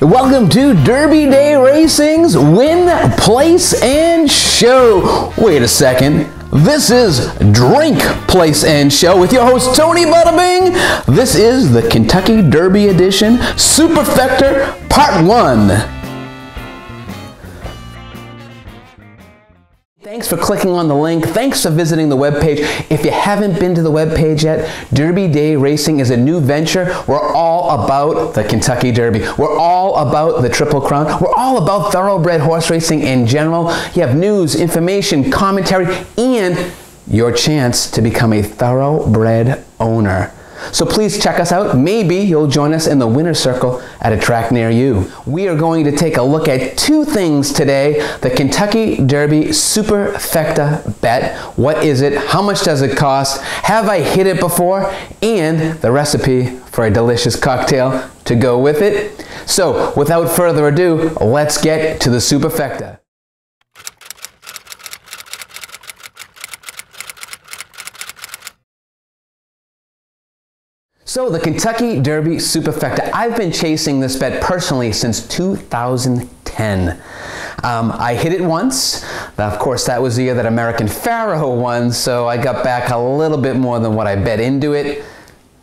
Welcome to Derby Day Racing's Win, Place, and Show. Wait a second. This is Drink, Place, and Show with your host, Tony Bada Bing. This is the Kentucky Derby Edition, Superfecta, Part 1. Thanks for clicking on the link. Thanks for visiting the webpage. If you haven't been to the webpage yet, Derby Day Racing is a new venture. We're all about the Kentucky Derby. We're all about the Triple Crown. We're all about thoroughbred horse racing in general. You have news, information, commentary, and your chance to become a thoroughbred owner. So please check us out. Maybe you'll join us in the winner's circle at a track near you. We are going to take a look at two things today. The Kentucky Derby Superfecta bet. What is it? How much does it cost? Have I hit it before? And the recipe for a delicious cocktail to go with it. So without further ado, let's get to the Superfecta. So the Kentucky Derby Superfecta, I've been chasing this bet personally since 2010. I hit it once. Of course, that was the year that American Pharaoh won, so I got back a little bit more than what I bet into it.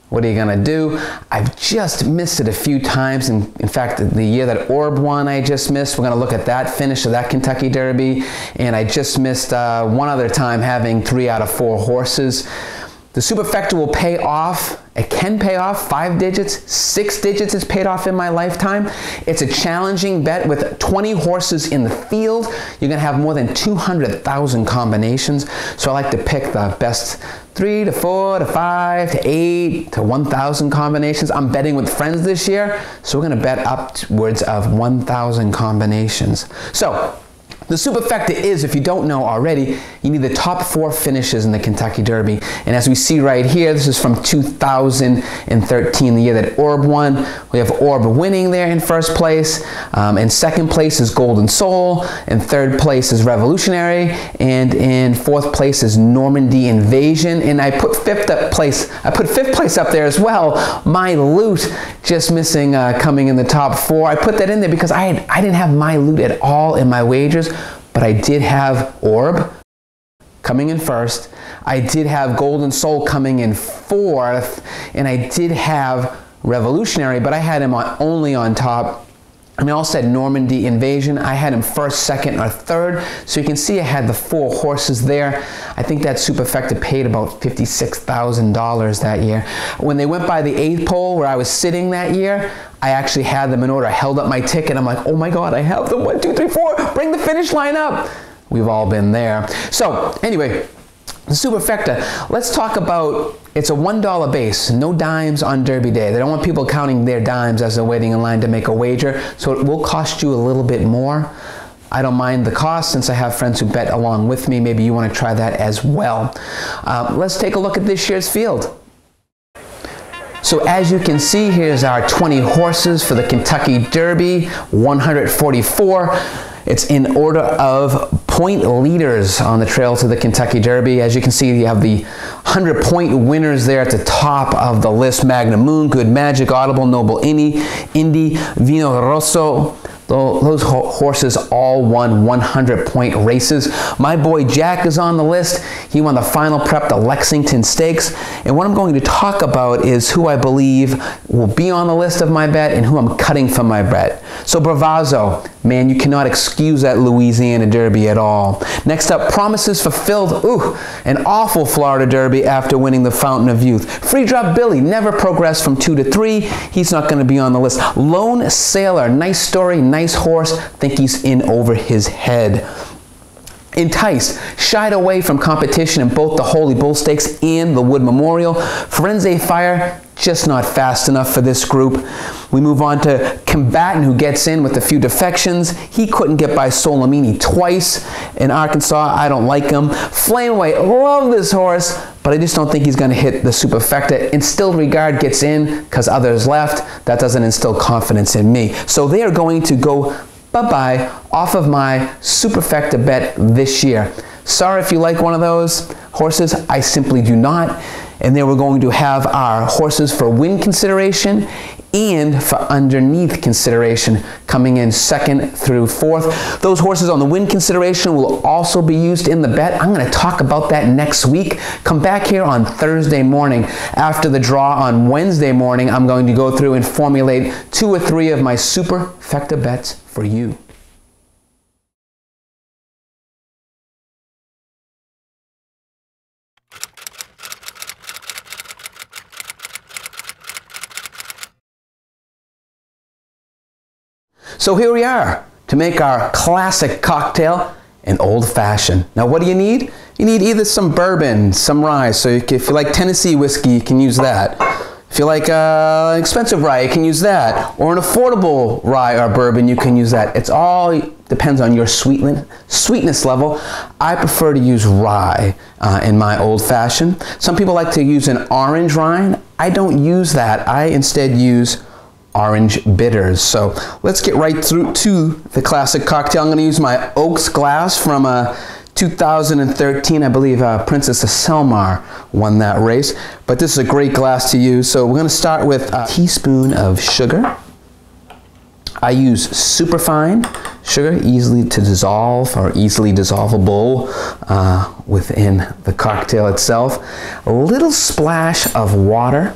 What are you gonna do? I've just missed it a few times. In fact, the year that Orb won, I just missed. We're gonna look at that finish of that Kentucky Derby. And I just missed one other time having 3 out of 4 horses. The Superfecta will pay off. It can pay off 5 digits, 6 digits it's paid off in my lifetime. It's a challenging bet with 20 horses in the field. You're gonna have more than 200,000 combinations. So I like to pick the best 3 to 4 to 5 to 8 to 1,000 combinations. I'm betting with friends this year, so we're gonna bet upwards of 1,000 combinations. So, the Superfecta is, if you don't know already, you need the top 4 finishes in the Kentucky Derby. And as we see right here, this is from 2013, the year that Orb won. We have Orb winning there in first place. In second place is Golden Soul. In third place is Revolutionary. And in fourth place is Normandy Invasion. And I put fifth place up there as well. My Loot just missing coming in the top 4. I put that in there because I didn't have My Loot at all in my wagers. But I did have Orb coming in first. I did have Golden Soul coming in fourth. And I did have Revolutionary, but I had him only on top. I mean, I also had Normandy Invasion. I had him first, second, or third. So you can see I had the 4 horses there. I think that Superfecta paid about $56,000 that year. When they went by the 8th pole where I was sitting that year, I actually had them in order. I held up my ticket. I'm like, oh my God, I have them. 1, 2, 3, 4. Bring the finish line up. We've all been there. So anyway, the Superfecta, let's talk about, it's a $1 base, no dimes on Derby Day. They don't want people counting their dimes as they're waiting in line to make a wager, so it will cost you a little bit more. I don't mind the cost since I have friends who bet along with me. Maybe you want to try that as well. Let's take a look at this year's field. So as you can see, here's our 20 horses for the Kentucky Derby, 144. It's in order of point leaders on the trail to the Kentucky Derby. As you can see, you have the 100-point winners there at the top of the list. Magnum Moon, Good Magic, Audible, Noble Indy, Vino Rosso. Those horses all won 100-point races. My boy Jack is on the list. He won the final prep, the Lexington Stakes. And what I'm going to talk about is who I believe will be on the list of my bet and who I'm cutting from my bet. So Bravazzo, man, you cannot excuse that Louisiana Derby at all. Next up, Promises Fulfilled. Ooh, an awful Florida Derby after winning the Fountain of Youth. Free Drop Billy never progressed from 2 to 3. He's not going to be on the list. Lone Sailor, nice story, nice horse. Think he's in over his head. Enticed, shied away from competition in both the Holy Bull Stakes and the Wood Memorial. Firenze Fire, just not fast enough for this group. We move on to Combatant, who gets in with a few defections. He couldn't get by Solomini twice in Arkansas. I don't like him. Flameway, love this horse, but I just don't think he's going to hit the Superfecta. Instilled Regard gets in because others left. That doesn't instill confidence in me. So they are going to go bye-bye off of my Superfecta bet this year. Sorry if you like one of those horses. I simply do not. And then we're going to have our horses for win consideration and for underneath consideration, coming in 2nd through 4th. Those horses on the win consideration will also be used in the bet. I'm going to talk about that next week. Come back here on Thursday morning. After the draw on Wednesday morning, I'm going to go through and formulate 2 or 3 of my Superfecta bets for you. So here we are to make our classic cocktail, an old-fashioned. Now what do you need? You need either some bourbon, some rye. So if you like Tennessee whiskey, you can use that. If you like an expensive rye, you can use that. Or an affordable rye or bourbon, you can use that. It's all depends on your sweetness level. I prefer to use rye in my old-fashioned. Some people like to use an orange rind. I don't use that. I instead use orange bitters. So let's get right through to the classic cocktail. I'm going to use my Oaks glass from 2013. I believe Princess of Selmar won that race. But this is a great glass to use. So we're going to start with a teaspoon of sugar. I use superfine sugar, easily to dissolve or easily dissolvable within the cocktail itself. A little splash of water.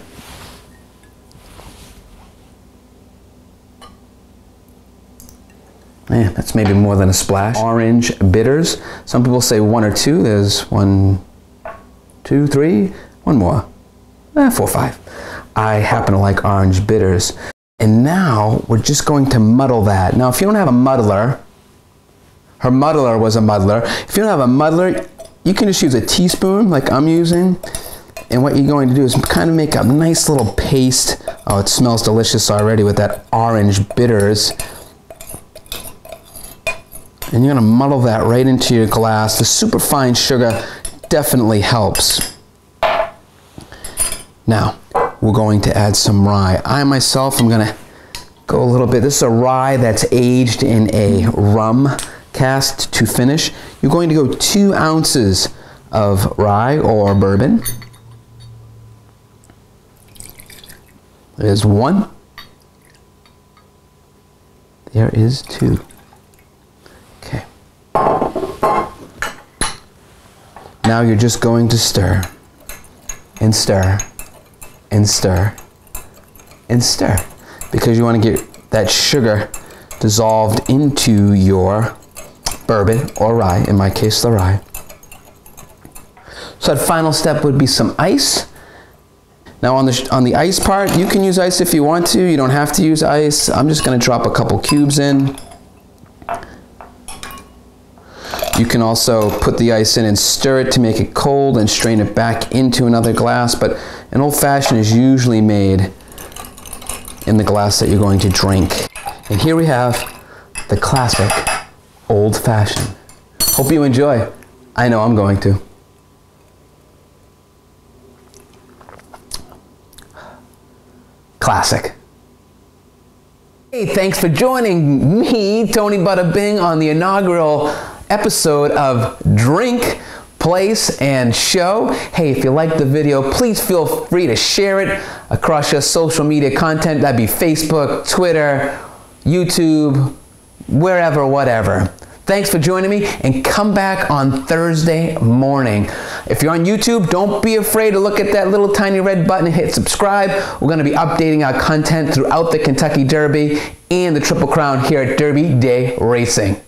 Man, that's maybe more than a splash. Orange bitters. Some people say 1 or 2. There's 1, 2, 3, 1 more. 4, 5. I happen to like orange bitters. And now we're just going to muddle that. Now if you don't have a muddler, her muddler was a muddler. If you don't have a muddler, you can just use a teaspoon like I'm using. And what you're going to do is kind of make a nice little paste. Oh, it smells delicious already with that orange bitters. And you're going to muddle that right into your glass. The superfine sugar definitely helps. Now, we're going to add some rye. I myself am going to go a little bit. This is a rye that's aged in a rum cask to finish. You're going to go 2 ounces of rye or bourbon. There's 1. There is 2. Now you're just going to stir and stir and stir and stir because you want to get that sugar dissolved into your bourbon or rye, in my case the rye. So that final step would be some ice. Now on the ice part, you can use ice if you want to. You don't have to use ice. I'm just going to drop a couple cubes in. You can also put the ice in and stir it to make it cold and strain it back into another glass, but an old-fashioned is usually made in the glass that you're going to drink. And here we have the classic old-fashioned. Hope you enjoy. I know I'm going to. Classic. Hey, thanks for joining me, Tony Bada Bing, on the inaugural episode of Drink, Place, and Show. Hey, if you liked the video, please feel free to share it across your social media content. That'd be Facebook, Twitter, YouTube, wherever, whatever. Thanks for joining me, and come back on Thursday morning. If you're on YouTube, don't be afraid to look at that little tiny red button and hit subscribe. We're going to be updating our content throughout the Kentucky Derby and the Triple Crown here at Derby Day Racing.